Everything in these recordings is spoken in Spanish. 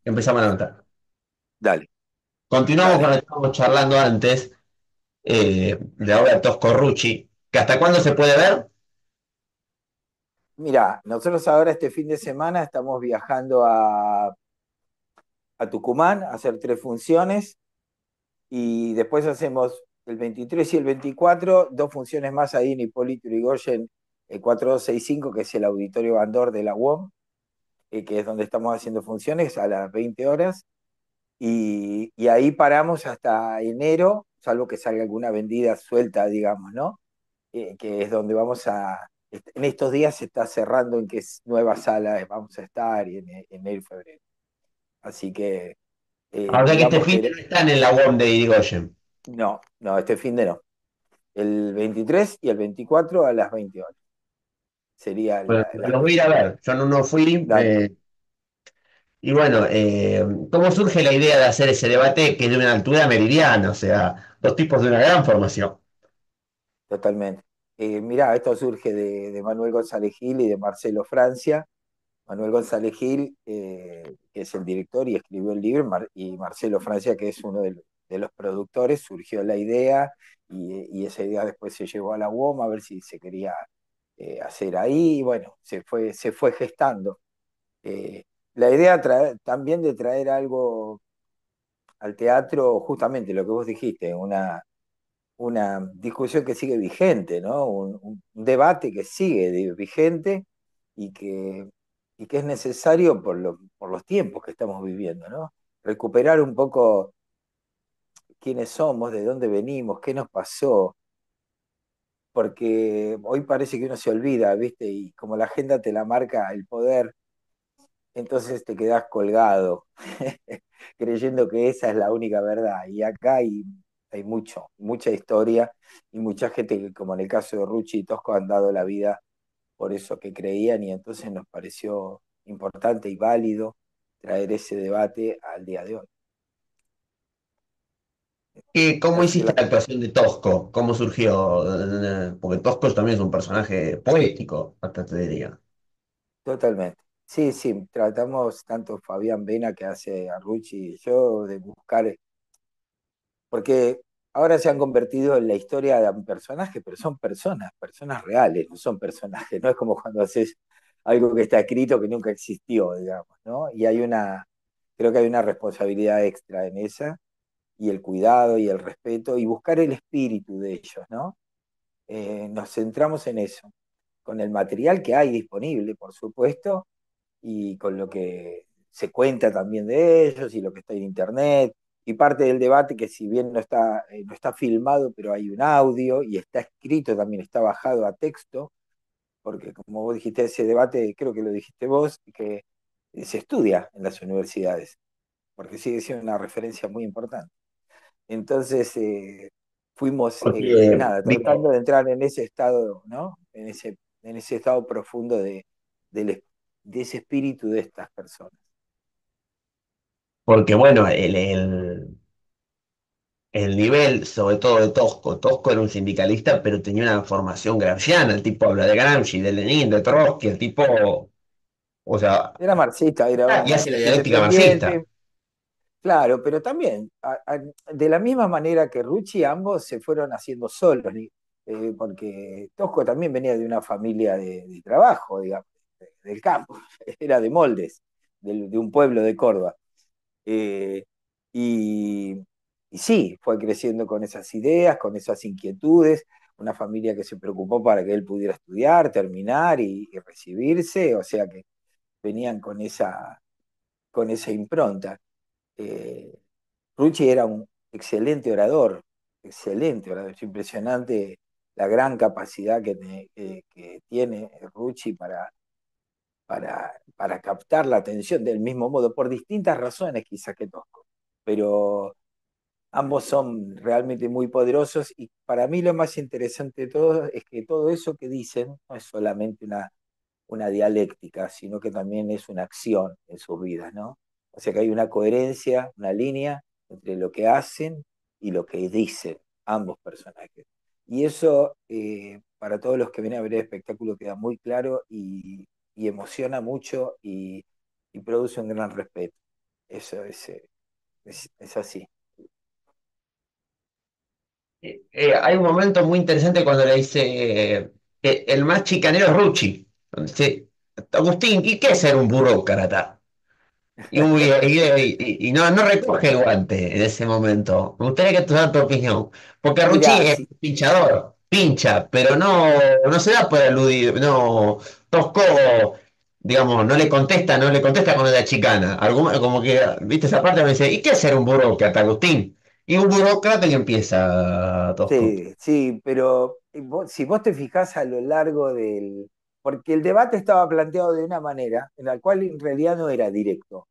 Empezamos a levantar. Dale, Continuamos con dale. lo que estábamos charlando antes, de la obra de Tosco Rucci, que hasta cuándo se puede ver. Mira, nosotros ahora este fin de semana estamos viajando a Tucumán a hacer 3 funciones y después hacemos el 23 y el 24, 2 funciones más ahí en Hipólito Yrigoyen, el 4265, que es el Auditorio Bandor de la UOM, que es donde estamos haciendo funciones a las 20 horas. Y ahí paramos hasta enero, salvo que salga alguna vendida suelta, digamos, ¿no? Que es donde vamos a, en estos días se está cerrando en qué nueva sala vamos a estar y en enero y febrero. Así que Ahora que este digamos fin que de no están en la UOM de Irigoyen. no, no, este fin de no. El 23 y el 24 a las 20 horas. Sería Bueno, las los voy a ir a ver. Yo no fui. Dale, Y bueno, ¿cómo surge la idea de hacer ese debate que es de una altura meridiana? O sea, dos tipos de una gran formación. totalmente. Mirá, esto surge de Manuel González Gil y de Marcelo Francia. Manuel González Gil, que es el director y escribió el libro, y Marcelo Francia, que es uno de los productores, surgió la idea y esa idea después se llevó a la UOM a ver si se quería hacer ahí, y bueno, se fue gestando. Eh, la idea también de traer algo al teatro, justamente lo que vos dijiste, una discusión que sigue vigente, ¿no? Un debate que sigue vigente y que es necesario por los tiempos que estamos viviendo, ¿no? Recuperar un poco quiénes somos, de dónde venimos, qué nos pasó, porque hoy parece que uno se olvida, ¿viste? Y como la agenda te la marca el poder, entonces te quedás colgado, creyendo que esa es la única verdad. Y acá hay mucha historia y mucha gente que, como en el caso de Rucci y Tosco, han dado la vida por eso que creían y entonces nos pareció importante y válido traer ese debate al día de hoy. ¿Cómo Así que hiciste la actuación de Tosco? ¿Cómo surgió? Porque Tosco también es un personaje poético, hasta te diría. totalmente. Sí, sí, tratamos tanto Fabián Vena que hace a Rucci y yo de buscar, porque ahora se han convertido en la historia de un personaje, pero son personas, personas reales, no son personajes, no es como cuando haces algo que está escrito que nunca existió, digamos, ¿no? Y creo que hay una responsabilidad extra en esa, y el cuidado y el respeto, y buscar el espíritu de ellos, ¿no? Nos centramos en eso, con el material que hay disponible, por supuesto, y con lo que se cuenta también de ellos y lo que está en internet. Y parte del debate que si bien no está filmado, pero hay un audio y está escrito, también está bajado a texto, porque como vos dijiste, ese debate, creo que lo dijiste vos, que se estudia en las universidades, porque sigue siendo una referencia muy importante. Entonces, fuimos, Porque, nada, tratando digo, de entrar en ese estado, ¿no? En ese estado profundo del- de ese espíritu de estas personas. porque bueno, el nivel, sobre todo de Tosco. Tosco era un sindicalista, pero tenía una formación gramsciana. El tipo habla de Gramsci, de Lenin, de Trotsky. El tipo, o sea, Era marxista, era y hace la dialéctica marxista. independiente, claro, pero también, de la misma manera que Rucci, ambos se fueron haciendo solos, porque Tosco también venía de una familia de trabajo, digamos, del campo, era de Moldes, de un pueblo de Córdoba. Eh, y, y sí, fue creciendo con esas ideas, con esas inquietudes, una familia que se preocupó para que él pudiera estudiar, terminar y recibirse, o sea que venían con esa impronta. Eh, Rucci era un excelente orador, es impresionante la gran capacidad que tiene Rucci para captar la atención del mismo modo, por distintas razones quizás que Tosco, pero ambos son realmente muy poderosos y para mí lo más interesante de todo es que todo eso que dicen no es solamente una dialéctica, sino que también es una acción en sus vidas, ¿no? O sea que hay una coherencia, una línea entre lo que hacen y lo que dicen ambos personajes. Y eso, para todos los que vienen a ver el espectáculo, queda muy claro y emociona mucho y produce un gran respeto. Eso es así. Hay un momento muy interesante cuando le dice que el más chicanero es Rucci. Donde dice, Agustín, ¿y qué es ser un burócrata? Y no recoge el guante en ese momento. Me gustaría que tú das tu opinión. Porque Rucci Mirá, es sí, pinchador, pincha, pero no se da por aludir. No, Tosco, digamos, no le contesta con la chicana. Como que, viste esa parte, me dice, ¿y qué es ser un burócrata, Agustín? Y un burócrata que empieza, Tosco. sí, sí, pero si vos te fijás a lo largo del... Porque el debate estaba planteado de una manera en la cual en realidad no era directo.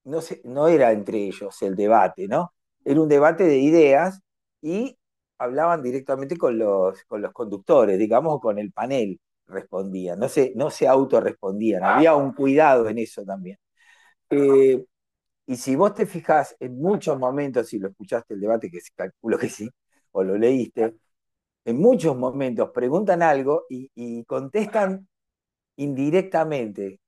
No era entre ellos el debate, ¿no? Era un debate de ideas y hablaban directamente con los conductores, digamos, o con el panel respondían, no se autorrespondían, había un cuidado en eso también. Eh, y si vos te fijás en muchos momentos, si lo escuchaste el debate, que calculo que sí, o lo leíste, en muchos momentos preguntan algo y contestan indirectamente,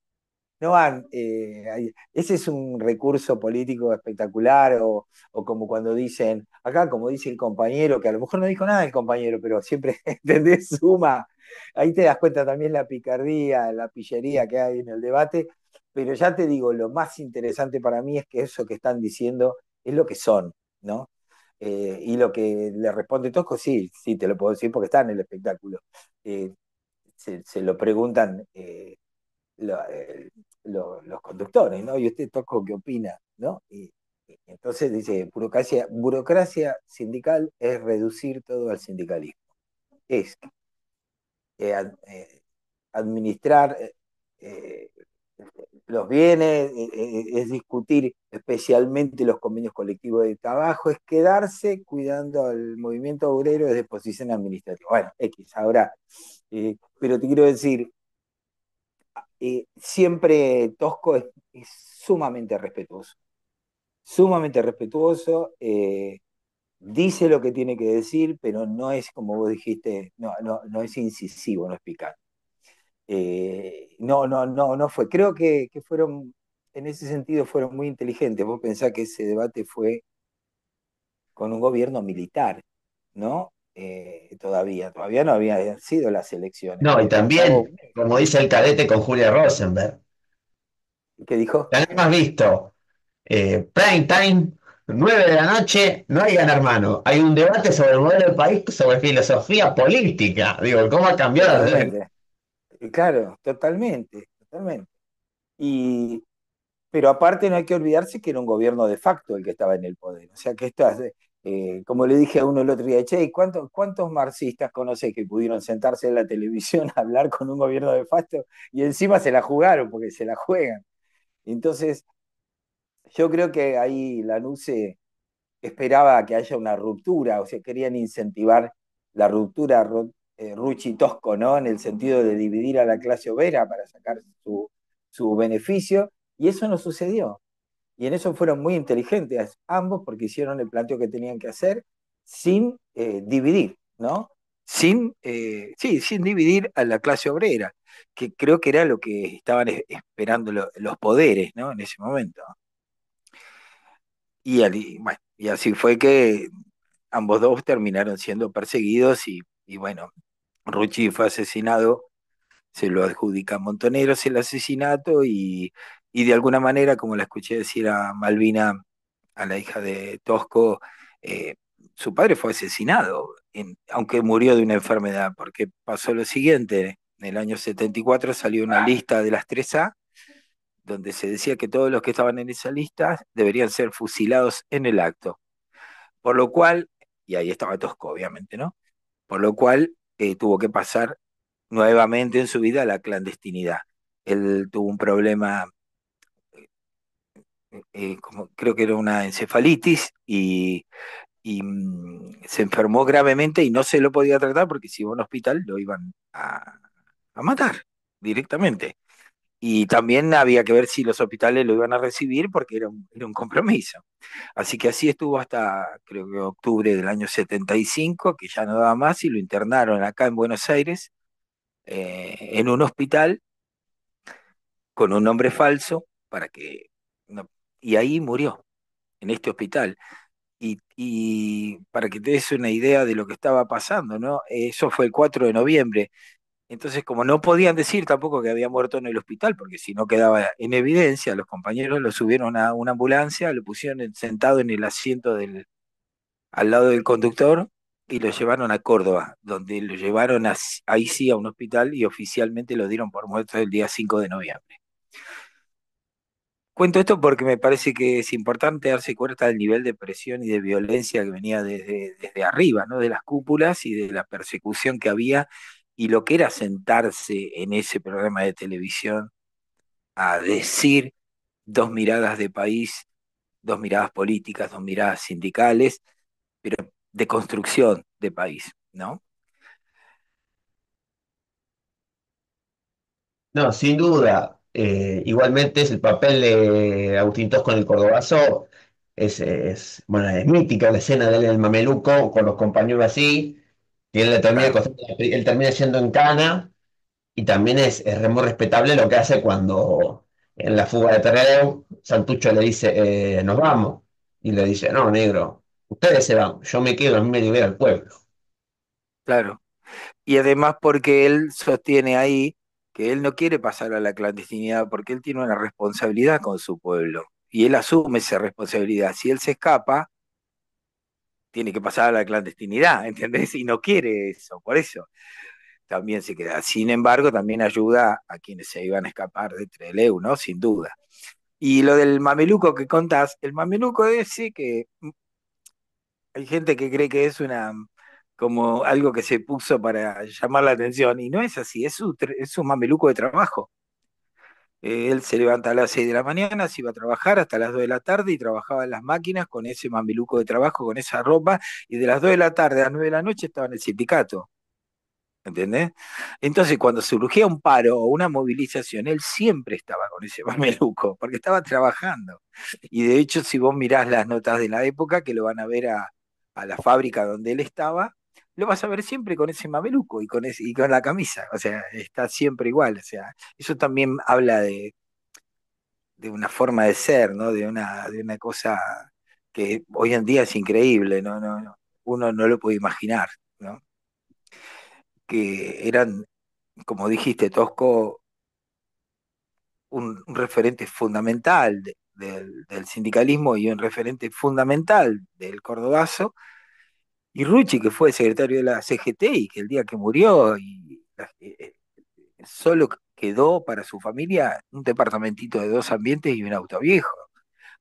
no van, ese es un recurso político espectacular, o como cuando dicen, acá como dice el compañero, que a lo mejor no dijo nada el compañero, pero siempre, ¿entendés? Suma. Ahí te das cuenta también la picardía, la pillería que hay en el debate, pero ya te digo, lo más interesante para mí es que eso que están diciendo es lo que son, ¿no? Y lo que le responde Tosco, sí, sí, te lo puedo decir porque está en el espectáculo. Eh, se lo preguntan lo- eh, los conductores, ¿no? Y usted Toco, ¿qué opina? ¿No? Y entonces dice, burocracia sindical es reducir todo al sindicalismo. Es administrar eh, los bienes, es discutir especialmente los convenios colectivos de trabajo, es quedarse cuidando al movimiento obrero desde posición administrativa. Bueno, X, ahora, pero te quiero decir, siempre Tosco es sumamente respetuoso, dice lo que tiene que decir, pero no es, como vos dijiste, no es incisivo, no es picante. No fue. Creo que fueron, en ese sentido, fueron muy inteligentes. Vos pensás que ese debate fue con un gobierno militar, ¿no? Todavía no habían sido las elecciones. No, y Había pasado, también, como dice el cadete con Julia Rosenberg, ¿qué dijo? la hemos visto. Prime time, 9 de la noche, no hay gran hermano. Hay un debate sobre el modelo del país, sobre filosofía política. Digo, ¿cómo ha cambiado la... Totalmente. Claro, totalmente, totalmente. Y, pero aparte no hay que olvidarse que era un gobierno de facto el que estaba en el poder. O sea que como le dije a uno el otro día, che, ¿cuántos marxistas conocés que pudieron sentarse en la televisión a hablar con un gobierno de facto y encima se la jugaron porque se la juegan? Entonces, yo creo que ahí la NUCE esperaba que haya una ruptura, o sea, querían incentivar la ruptura Rucci-Tosco, ¿no? En el sentido de dividir a la clase obrera para sacar su beneficio, y eso no sucedió. Y en eso fueron muy inteligentes ambos porque hicieron el planteo que tenían que hacer sin dividir, ¿no? Sin dividir a la clase obrera, que creo que era lo que estaban esperando los poderes, ¿no? En ese momento. Bueno, y así fue que ambos dos terminaron siendo perseguidos y bueno, Rucci fue asesinado, se lo adjudica a Montoneros el asesinato y de alguna manera, como la escuché decir a Malvina, a la hija de Tosco, eh, su padre fue asesinado, aunque murió de una enfermedad, porque pasó lo siguiente, en el año 74 salió una lista de las 3A, donde se decía que todos los que estaban en esa lista deberían ser fusilados en el acto. Por lo cual, y ahí estaba Tosco, obviamente, ¿no? Por lo cual tuvo que pasar nuevamente en su vida a la clandestinidad. Él tuvo un problema, como, creo que era una encefalitis, se enfermó gravemente y no se lo podía tratar porque si iba a un hospital lo iban a matar directamente. Y también había que ver si los hospitales lo iban a recibir porque era un compromiso. Así que así estuvo hasta, creo que octubre del año 75, que ya no daba más y lo internaron acá en Buenos Aires, en un hospital con un nombre falso para que no, y ahí murió, en este hospital. Y para que te des una idea de lo que estaba pasando, ¿no? Eso fue el 4 de noviembre. Entonces, como no podían decir tampoco que había muerto en el hospital, porque si no quedaba en evidencia, los compañeros lo subieron a una ambulancia, lo pusieron sentado en el asiento al lado del conductor y lo llevaron a Córdoba, donde lo llevaron ahí sí a un hospital y oficialmente lo dieron por muerto el día 5 de noviembre. Cuento esto porque me parece que es importante darse cuenta del nivel de presión y de violencia que venía desde arriba, ¿no? De las cúpulas y de la persecución que había y lo que era sentarse en ese programa de televisión a decir dos miradas de país, dos miradas políticas, dos miradas sindicales, pero de construcción de país, ¿no? No, sin duda. Igualmente es el papel de Agustín Tosco en el Cordobazo. Bueno, es mítica la escena de él en el Mameluco con los compañeros así, que él le termina, Claro, él termina yendo en cana, y también es muy respetable lo que hace cuando en la fuga de Terreu, Santucho le dice, nos vamos, y le dice, no, negro, ustedes se van, yo me quedo, a mí me libera el pueblo. claro. Y además porque él sostiene ahí que él no quiere pasar a la clandestinidad porque él tiene una responsabilidad con su pueblo y él asume esa responsabilidad. Si él se escapa, tiene que pasar a la clandestinidad, ¿entendés? Y no quiere eso, por eso también se queda. Sin embargo, también ayuda a quienes se iban a escapar de Trelew, ¿no? Sin duda. Y lo del mameluco que contás, el mameluco ese que hay gente que cree que es una como algo que se puso para llamar la atención, y no es así, es un mameluco de trabajo. Él se levanta a las 6 de la mañana, se iba a trabajar hasta las 2 de la tarde y trabajaba en las máquinas con ese mameluco de trabajo, con esa ropa, y de las 2 de la tarde a las 9 de la noche estaba en el sindicato. ¿Entendés? Entonces, cuando surgía un paro o una movilización, él siempre estaba con ese mameluco, porque estaba trabajando. Y de hecho, si vos mirás las notas de la época, que lo van a ver a la fábrica donde él estaba, lo vas a ver siempre con ese mameluco y con la camisa. O sea, está siempre igual. O sea, eso también habla de una forma de ser, ¿no? De una cosa que hoy en día es increíble, ¿no? Uno no lo puede imaginar, ¿no? Que eran, como dijiste, Tosco, un referente fundamental del sindicalismo y un referente fundamental del cordobazo, y Rucci, que fue secretario de la CGT y que el día que murió solo quedó para su familia un departamentito de 2 ambientes y un auto viejo,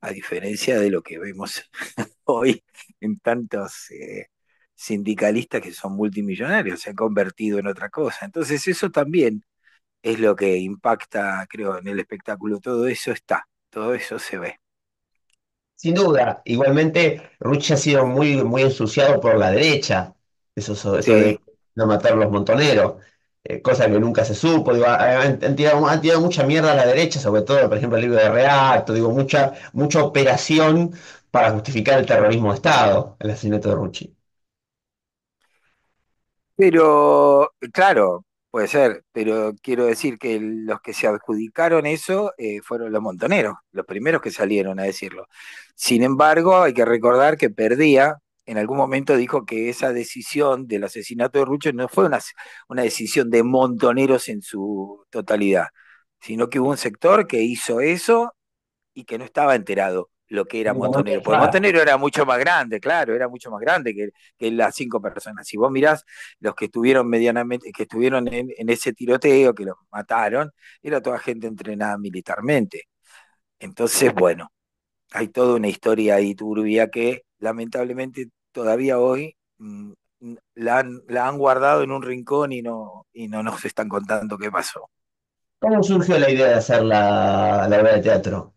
a diferencia de lo que vemos hoy en tantos sindicalistas que son multimillonarios, se han convertido en otra cosa. Entonces eso también es lo que impacta, creo, en el espectáculo. Todo eso está, todo eso se ve. Sin duda, igualmente Rucci ha sido muy, muy ensuciado por la derecha, eso Sí, de no matar a los montoneros, cosa que nunca se supo, digo, han tirado mucha mierda a la derecha, sobre todo, por ejemplo, el libro de Reacto, digo, mucha operación para justificar el terrorismo de Estado, el asesinato de Rucci. pero claro, puede ser, pero quiero decir que los que se adjudicaron eso fueron los montoneros, los primeros que salieron a decirlo. Sin embargo, hay que recordar que Perdía en algún momento dijo que esa decisión del asesinato de Rucho no fue una decisión de montoneros en su totalidad, sino que hubo un sector que hizo eso y que no estaba enterado lo que era Montonero. Porque Montonero era mucho más grande, claro, era mucho más grande que las 5 personas. Si vos mirás los que estuvieron medianamente, que estuvieron en ese tiroteo, que los mataron, era toda gente entrenada militarmente. Entonces, bueno, hay toda una historia ahí turbia que lamentablemente todavía hoy la han guardado en un rincón y no nos están contando qué pasó. ¿Cómo surgió la idea de hacer la obra de teatro?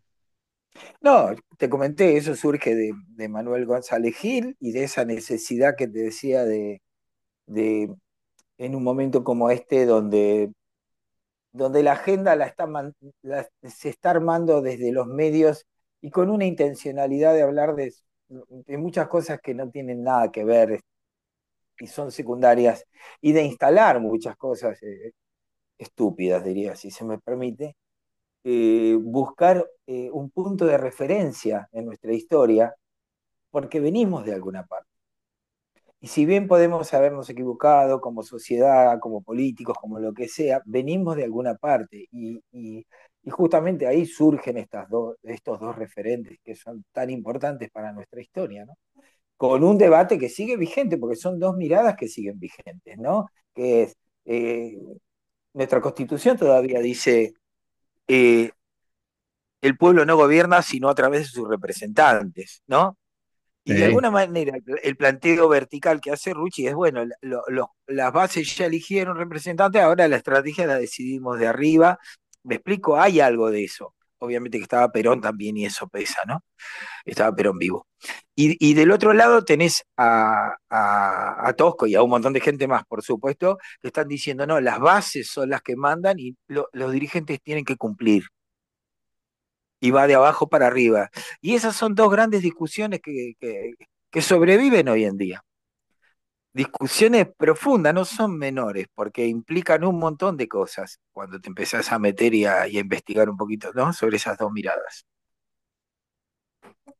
No, te comenté, eso surge de Manuel González Gil y de esa necesidad que te decía de en un momento como este donde la agenda se está armando desde los medios y con una intencionalidad de hablar de muchas cosas que no tienen nada que ver y son secundarias y de instalar muchas cosas estúpidas, diría, si se me permite, buscar un punto de referencia en nuestra historia, porque venimos de alguna parte. Y si bien podemos habernos equivocado como sociedad, como políticos, como lo que sea, venimos de alguna parte. Y justamente ahí surgen estos dos referentes que son tan importantes para nuestra historia, ¿no? Con un debate que sigue vigente, porque son dos miradas que siguen vigentes, ¿no? Que es, eh, nuestra constitución todavía dice, eh, el pueblo no gobierna sino a través de sus representantes, ¿no? Y de Sí. alguna manera el planteo vertical que hace Rucci es, bueno, las bases ya eligieron representantes, ahora la estrategia la decidimos de arriba. Me explico, hay algo de eso. Obviamente que estaba Perón también y eso pesa, ¿no? Estaba Perón vivo. Y del otro lado tenés a Tosco y a un montón de gente más, por supuesto, que están diciendo, no, las bases son las que mandan y los dirigentes tienen que cumplir. Y va de abajo para arriba. Y esas son dos grandes discusiones que sobreviven hoy en día. Discusiones profundas, no son menores, porque implican un montón de cosas cuando te empezás a meter y a investigar un poquito, ¿no? Sobre esas dos miradas.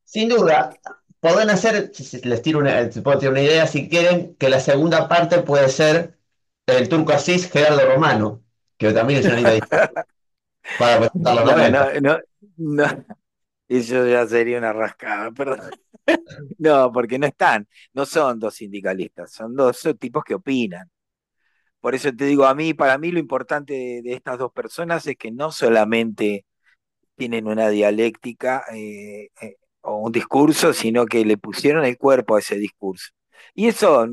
Sin duda, podrán hacer, si les tiro una, si puedo tirar una idea, si quieren, que la segunda parte puede ser el turco Asís Gerardo Romano, que también es una linda discusión para presentar los No, 90. no, no, no, eso ya sería una rascada, perdón. No, porque no están, no son dos sindicalistas, son tipos que opinan. Por eso te digo, para mí lo importante de estas dos personas es que no solamente tienen una dialéctica o un discurso, sino que le pusieron el cuerpo a ese discurso. Y eso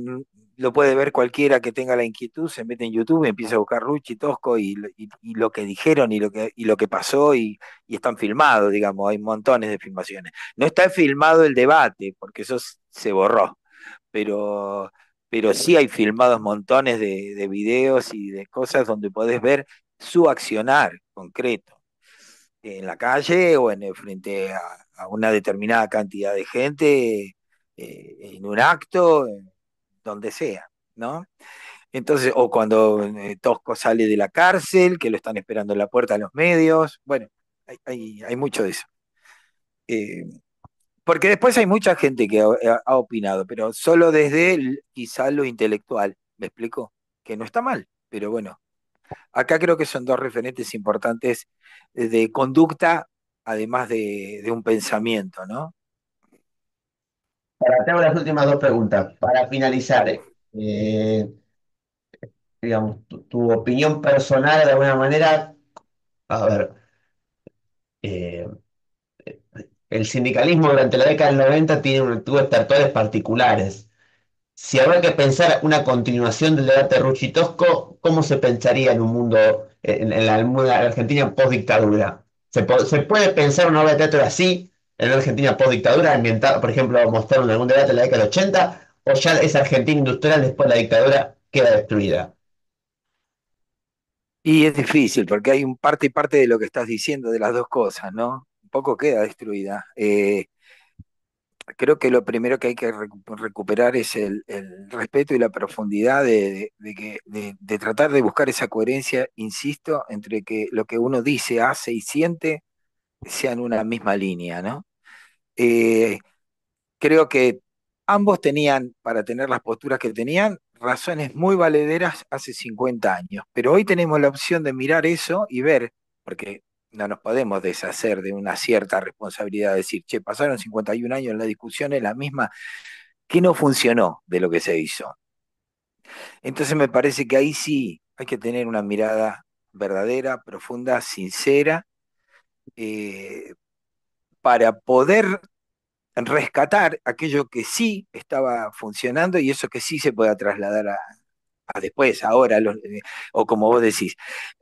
lo puede ver cualquiera que tenga la inquietud, se mete en YouTube, empieza a buscar Ruchi, Tosco y lo que dijeron y lo que pasó y están filmados, digamos, hay montones de filmaciones. No está filmado el debate, porque eso se borró, pero, pero sí hay filmados montones de videos y de cosas donde podés ver su accionar concreto en la calle o frente a una determinada cantidad de gente, en un acto, donde sea, ¿no? Entonces, o cuando Tosco sale de la cárcel, que lo están esperando en la puerta de los medios, bueno, hay mucho de eso. Eh, Porque después hay mucha gente que ha opinado, pero solo desde quizá lo intelectual, ¿me explico? Que no está mal, pero bueno, acá creo que son dos referentes importantes de conducta, además de un pensamiento, ¿no? Ahora, te hago las últimas dos preguntas. Para finalizar, Dale. digamos, tu opinión personal de alguna manera, a ver, eh, el sindicalismo durante la década del 90 tuvo estertores particulares. Si habrá que pensar una continuación del debate Ruchitosco, ¿cómo se pensaría en un mundo, en la Argentina post-dictadura? ¿Se puede pensar una obra de teatro así, en la Argentina post-dictadura, ambientada, por ejemplo, mostrando en algún debate de la década del 80, o ya esa Argentina industrial después de la dictadura queda destruida? Y es difícil, porque hay un parte y parte de lo que estás diciendo de las dos cosas, ¿no? Un poco queda destruida. Creo que lo primero que hay que recuperar es el respeto y la profundidad de tratar de buscar esa coherencia, insisto, entre que lo que uno dice, hace y siente sean una misma línea, ¿no? Eh, Creo que ambos tenían, para tener las posturas que tenían, razones muy valederas hace 50 años, pero hoy tenemos la opción de mirar eso y ver, porque no nos podemos deshacer de una cierta responsabilidad, de decir, che, pasaron 51 años, la discusión es la misma, ¿qué no funcionó de lo que se hizo? Entonces me parece que ahí sí hay que tener una mirada verdadera, profunda, sincera, eh, para poder rescatar aquello que sí estaba funcionando y eso que sí se pueda trasladar a después, ahora, o como vos decís,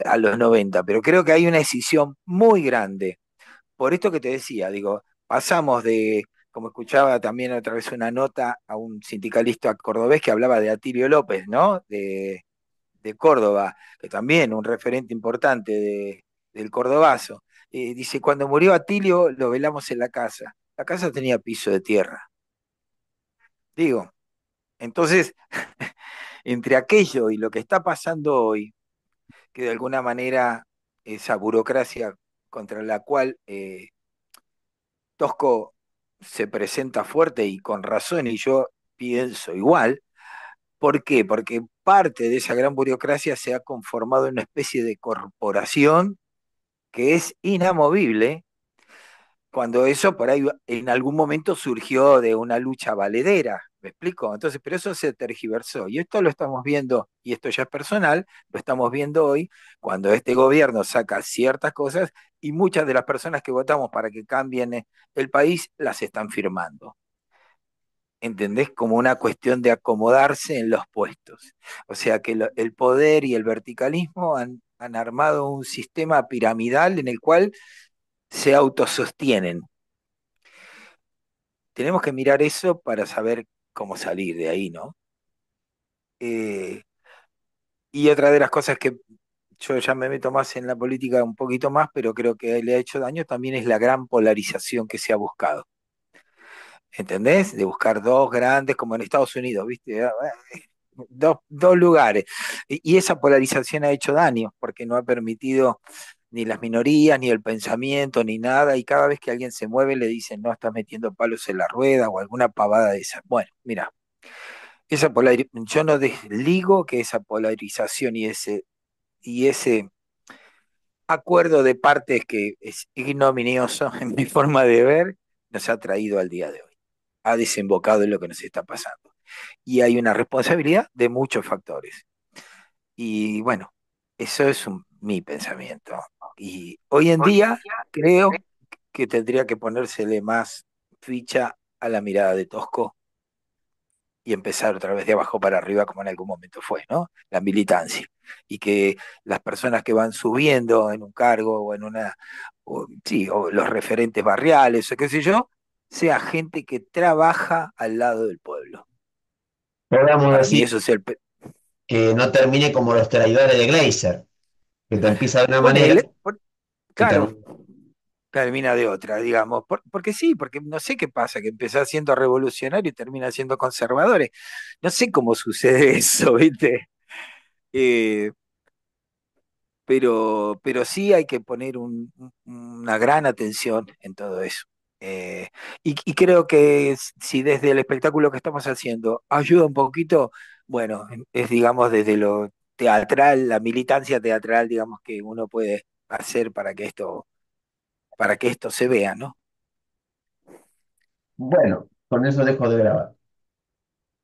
a los 90. Pero creo que hay una decisión muy grande. Por esto que te decía, digo, pasamos de, como escuchaba también otra vez una nota a un sindicalista cordobés que hablaba de Atilio López, ¿no? De Córdoba, que también un referente importante del cordobazo. Dice, cuando murió Atilio lo velamos en la casa. La casa tenía piso de tierra. Digo, entonces, entre aquello y lo que está pasando hoy, que de alguna manera esa burocracia contra la cual Tosco se presenta fuerte y con razón, y yo pienso igual. ¿Por qué? Porque parte de esa gran burocracia se ha conformado en una especie de corporación que es inamovible, cuando eso por ahí en algún momento surgió de una lucha valedera, ¿me explico? Entonces, pero eso se tergiversó y esto lo estamos viendo, y esto ya es personal, lo estamos viendo hoy cuando este gobierno saca ciertas cosas y muchas de las personas que votamos para que cambien el país las están firmando. ¿Entendés? Como una cuestión de acomodarse en los puestos. O sea que el poder y el verticalismo han armado un sistema piramidal en el cual se autosostienen. Tenemos que mirar eso para saber cómo salir de ahí, ¿no? Eh, y otra de las cosas que yo ya me meto más en la política un poquito más, pero creo que le ha hecho daño también es la gran polarización que se ha buscado. ¿Entendés? De buscar dos grandes, como en Estados Unidos, ¿viste? Dos lugares. Y esa polarización ha hecho daño, porque no ha permitido ni las minorías, ni el pensamiento, ni nada, y cada vez que alguien se mueve le dicen, no, estás metiendo palos en la rueda o alguna pavada de esa. Bueno, mira, yo no desligo que esa polarización y ese acuerdo de partes que es ignominioso en mi forma de ver, nos ha traído al día de hoy. Ha desembocado en lo que nos está pasando. Y hay una responsabilidad de muchos factores. Y bueno, eso es mi pensamiento. Y hoy en día creo que tendría que ponérsele más ficha a la mirada de Tosco y empezar otra vez de abajo para arriba como en algún momento fue, ¿no? La militancia. Y que las personas que van subiendo en un cargo o en sí, o los referentes barriales o qué sé yo, sea gente que trabaja al lado del pueblo. Podríamos Para mí decir eso es el... que no termine como los traidores de Gleiser, que te empieza de una manera Ponele, y claro, termina. termina de otra, digamos. Porque sí, porque no sé qué pasa, que empezás siendo revolucionario y termina siendo conservadores. No sé cómo sucede eso, ¿viste? Eh, pero sí hay que poner una gran atención en todo eso. Y creo que si desde el espectáculo que estamos haciendo ayuda un poquito, bueno, es digamos desde lo teatral, la militancia teatral, digamos, que uno puede hacer para que esto se vea, ¿no? Bueno, con eso dejo de grabar.